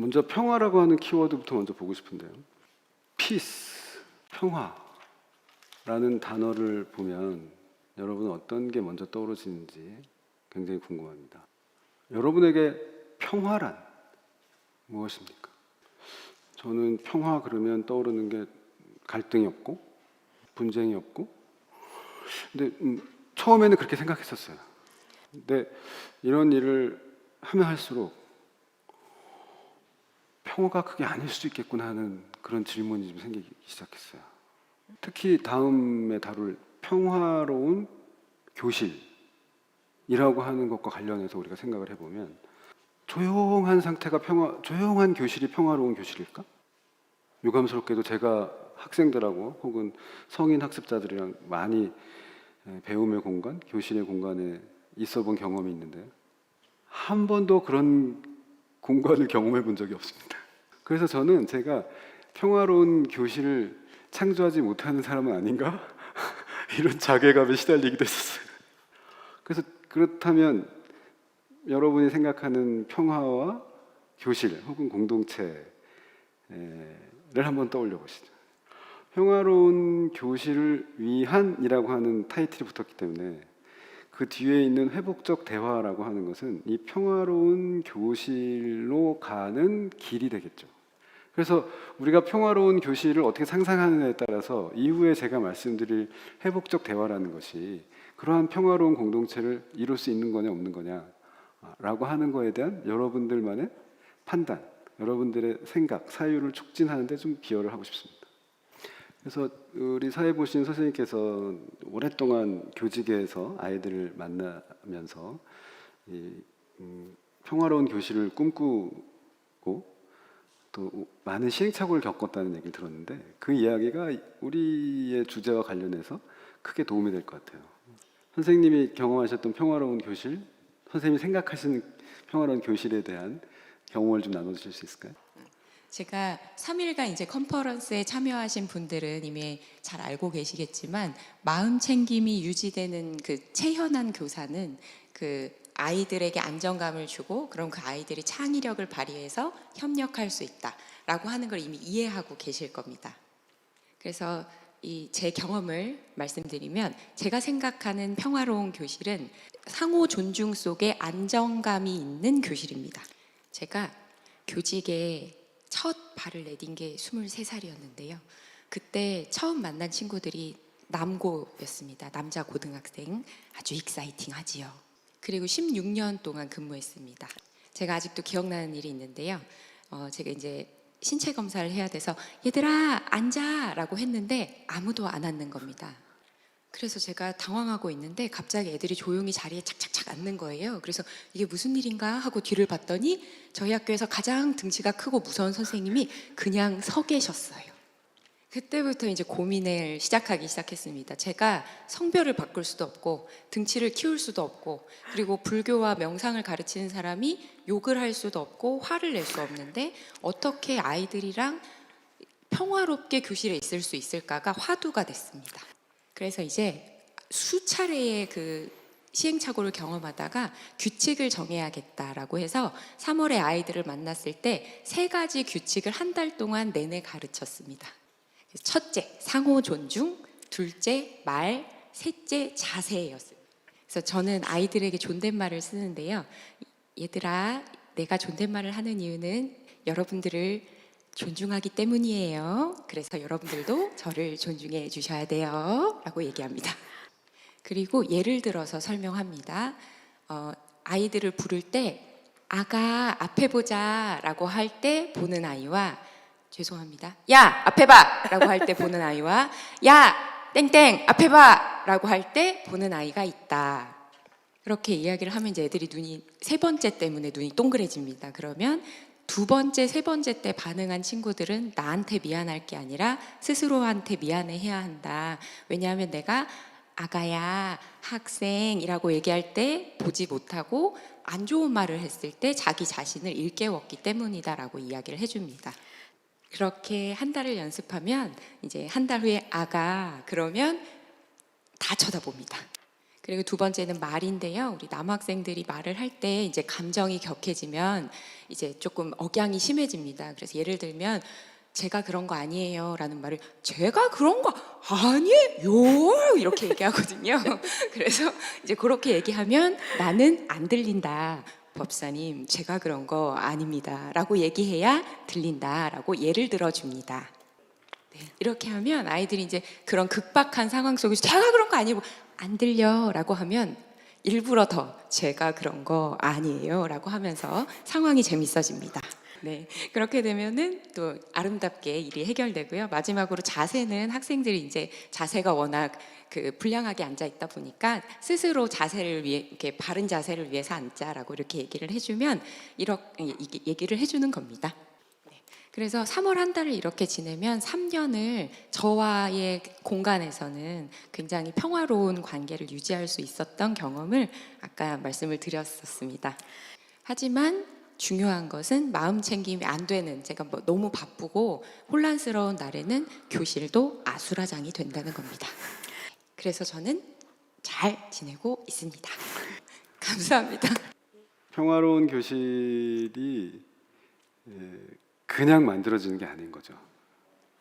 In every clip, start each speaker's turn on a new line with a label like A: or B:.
A: 먼저 평화라고 하는 키워드부터 먼저 보고 싶은데요. peace, 평화라는 단어를 보면 여러분은 어떤 게 먼저 떠오르시는지 굉장히 궁금합니다. 여러분에게 평화란 무엇입니까? 저는 평화 그러면 떠오르는 게 갈등이 없고 분쟁이 없고, 근데 처음에는 그렇게 생각했었어요. 근데 이런 일을 하면 할수록 평화가 그게 아닐 수도 있겠구나 하는 그런 질문이 좀 생기기 시작했어요. 특히 다음에 다룰 평화로운 교실이라고 하는 것과 관련해서 우리가 생각을 해보면, 조용한 상태가 조용한 교실이 평화로운 교실일까? 유감스럽게도 제가 학생들하고 혹은 성인 학습자들이랑 많이 배움의 공간, 교실의 공간에 있어 본 경험이 있는데요, 한 번도 그런 공간을 경험해 본 적이 없습니다. 그래서 저는 제가 평화로운 교실을 창조하지 못하는 사람은 아닌가? 이런 자괴감에 시달리기도 했었어요. 그래서 그렇다면 여러분이 생각하는 평화와 교실 혹은 공동체를 한번 떠올려 보시죠. 평화로운 교실을 위한이라고 하는 타이틀이 붙었기 때문에 그 뒤에 있는 회복적 대화라고 하는 것은 이 평화로운 교실로 가는 길이 되겠죠. 그래서 우리가 평화로운 교실을 어떻게 상상하느냐에 따라서 이후에 제가 말씀드릴 회복적 대화라는 것이 그러한 평화로운 공동체를 이룰 수 있는 거냐 없는 거냐 라고 하는 거에 대한 여러분들만의 판단, 여러분들의 생각, 사유를 촉진하는 데 좀 기여를 하고 싶습니다. 그래서 우리 사회 보신 선생님께서 오랫동안 교직에서 아이들을 만나면서 평화로운 교실을 꿈꾸고 또 많은 시행착오를 겪었다는 얘기를 들었는데, 그 이야기가 우리의 주제와 관련해서 크게 도움이 될 것 같아요. 선생님이 경험하셨던 평화로운 교실, 선생님이 생각하시는 평화로운 교실에 대한 경험을 좀 나눠주실 수 있을까요?
B: 제가 3일간 이제 컨퍼런스에 참여하신 분들은 이미 잘 알고 계시겠지만, 마음 챙김이 유지되는 그 채현한 교사는 그 아이들에게 안정감을 주고, 그럼 그 아이들이 창의력을 발휘해서 협력할 수 있다라고 하는 걸 이미 이해하고 계실 겁니다. 그래서 이 제 경험을 말씀드리면, 제가 생각하는 평화로운 교실은 상호 존중 속에 안정감이 있는 교실입니다. 제가 교직에 첫 발을 내딘 게 23살이었는데요. 그때 처음 만난 친구들이 남고였습니다. 남자 고등학생, 아주 익사이팅하지요. 그리고 16년 동안 근무했습니다. 제가 아직도 기억나는 일이 있는데요. 제가 이제 신체 검사를 해야 돼서 얘들아 앉아 라고 했는데 아무도 안 앉는 겁니다. 그래서 제가 당황하고 있는데 갑자기 애들이 조용히 자리에 착착착 앉는 거예요. 그래서 이게 무슨 일인가 하고 뒤를 봤더니 저희 학교에서 가장 등치가 크고 무서운 선생님이 그냥 서 계셨어요. 그때부터 이제 고민을 시작했습니다. 제가 성별을 바꿀 수도 없고 등치를 키울 수도 없고, 그리고 불교와 명상을 가르치는 사람이 욕을 할 수도 없고 화를 낼 수 없는데 어떻게 아이들이랑 평화롭게 교실에 있을 수 있을까가 화두가 됐습니다. 그래서 이제 수차례의 그 시행착오를 경험하다가 규칙을 정해야겠다라고 해서 3월에 아이들을 만났을 때 3가지 규칙을 한 달 동안 내내 가르쳤습니다. 첫째, 상호 존중. 둘째, 말. 셋째, 자세였어요. 그래서 저는 아이들에게 존댓말을 쓰는데요. 얘들아, 내가 존댓말을 하는 이유는 여러분들을 존중하기 때문이에요. 그래서 여러분들도 저를 존중해 주셔야 돼요 라고 얘기합니다. 그리고 예를 들어서 설명합니다. 아이들을 부를 때 아가 앞에 보자 라고 할 때 보는 아이와, 죄송합니다, 야 앞에 봐 라고 할 때 보는 아이와, 야 땡땡 앞에 봐 라고 할 때 보는 아이가 있다. 그렇게 이야기를 하면 이제 애들이 눈이 3번째 때문에 눈이 동그래집니다. 그러면 2번째, 3번째 때 반응한 친구들은 나한테 미안할 게 아니라 스스로한테 미안해해야 한다. 왜냐하면 내가 아가야, 학생이라고 얘기할 때 보지 못하고 안 좋은 말을 했을 때 자기 자신을 일깨웠기 때문이다라고 이야기를 해줍니다. 그렇게 한 달을 연습하면 이제 한 달 후에 아가 그러면 다 쳐다봅니다. 그리고 두 번째는 말인데요. 우리 남학생들이 말을 할 때 이제 감정이 격해지면 이제 조금 억양이 심해집니다. 그래서 예를 들면 제가 그런 거 아니에요라는 말을 제가 그런 거 아니에요 이렇게 얘기하거든요. 그래서 이제 그렇게 얘기하면 나는 안 들린다. 법사님, 제가 그런 거 아닙니다라고 얘기해야 들린다라고 예를 들어줍니다. 네, 이렇게 하면 아이들이 이제 그런 급박한 상황 속에서 제가 그런 거 아니고 안 들려라고 하면 일부러 더 제가 그런 거 아니에요라고 하면서 상황이 재밌어집니다. 네, 그렇게 되면은 또 아름답게 일이 해결되고요. 마지막으로 자세는 학생들이 이제 자세가 워낙 그 불량하게 앉아 있다 보니까 스스로 자세를 위해 이렇게 바른 자세를 위해서 앉자라고 이렇게 얘기를 해주면 이렇게 얘기를 해주는 겁니다. 그래서 3월 한 달을 이렇게 지내면 3년을 저와의 공간에서는 굉장히 평화로운 관계를 유지할 수 있었던 경험을 아까 말씀을 드렸었습니다. 하지만 중요한 것은 마음 챙김이 안 되는, 제가 뭐 너무 바쁘고 혼란스러운 날에는 교실도 아수라장이 된다는 겁니다. 그래서 저는 잘 지내고 있습니다. 감사합니다.
A: 평화로운 교실이 그냥 만들어지는 게 아닌 거죠.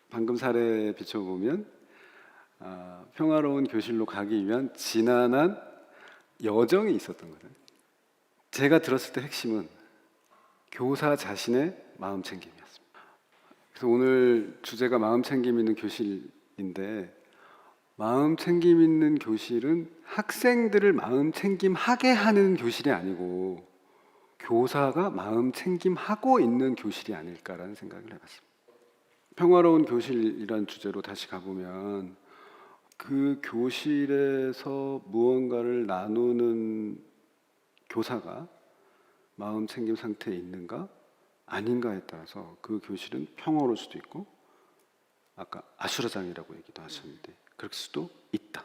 A: 방금 사례에 비춰보면 평화로운 교실로 가기 위한 지난한 여정이 있었던 거죠. 제가 들었을 때 핵심은 교사 자신의 마음 챙김이었습니다. 그래서 오늘 주제가 마음 챙김 있는 교실인데, 마음 챙김 있는 교실은 학생들을 마음 챙김하게 하는 교실이 아니고 교사가 마음 챙김하고 있는 교실이 아닐까라는 생각을 해봤습니다. 평화로운 교실이란 주제로 다시 가보면 그 교실에서 무언가를 나누는 교사가 마음 챙김 상태에 있는가 아닌가에 따라서 그 교실은 평화로울 수도 있고, 아까 아수라장이라고 얘기도 하셨는데 그럴 수도 있다.